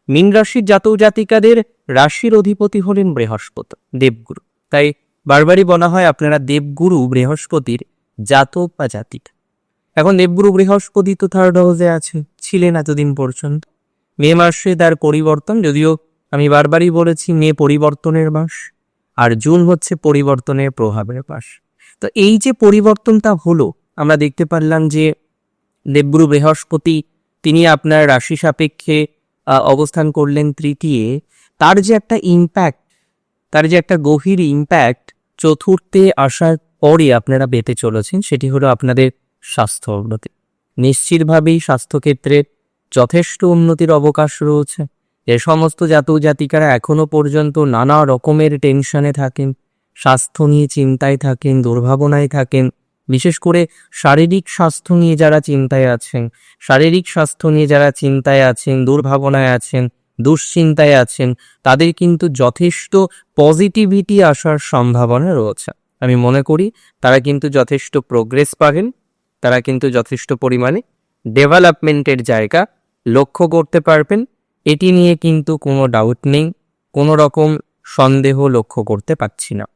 মীন রাশির জাতক জাতিকাদের রাশির অধিপতি হলেন বৃহস্পতি, দেবগুরু। তাই বারবারই বলা হয় আপনারা দেবগুরু বৃহস্পতির জাতক বা জাতিকা। এখন দেবগুরু বৃহস্পতি তো থার্ড হাউসে আছে, ছিলেন এতদিন পর্যন্ত। মে মাসে তার পরিবর্তন, যদিও আমি বারবারই বলেছি মে পরিবর্তনের মাস, আর জুন হচ্ছে পরিবর্তনের প্রভাবের মাস। তো এই যে পরিবর্তনটা হলো, আমরা দেখতে পারলাম যে দেবগুরু বৃহস্পতি তিনি আপনার রাশি সাপেক্ষে অবস্থান করলেন তৃতীয়। তার যে একটা ইম্প্যাক্ট, তার যে একটা গভীর ইম্প্যাক্ট চতুর্থে আসার পরে আপনারা পেতে চলেছেন, সেটি হলো আপনাদের স্বাস্থ্য উন্নতি। নিশ্চিতভাবেই স্বাস্থ্যক্ষেত্রে যথেষ্ট উন্নতির অবকাশ রয়েছে। যে সমস্ত জাতক জাতিকারা এখনো পর্যন্ত নানা রকমের টেনশনে থাকেন, স্বাস্থ্য নিয়ে চিন্তায় থাকেন, দুর্ভাবনায় থাকেন, বিশেষ করে শারীরিক স্বাস্থ্য নিয়ে যারা চিন্তায় আছেন, দুর্ভাবনায় আছেন, দুশ্চিন্তায় আছেন, তাদের কিন্তু যথেষ্ট পজিটিভিটি আসার সম্ভাবনা রয়েছে। আমি মনে করি তারা কিন্তু যথেষ্ট প্রোগ্রেস পাবেন, তারা কিন্তু যথেষ্ট পরিমাণে ডেভেলপমেন্টের জায়গা লক্ষ্য করতে পারবেন। এটি নিয়ে কিন্তু কোনো ডাউট নেই, কোনো রকম সন্দেহ লক্ষ্য করতে পারছি না।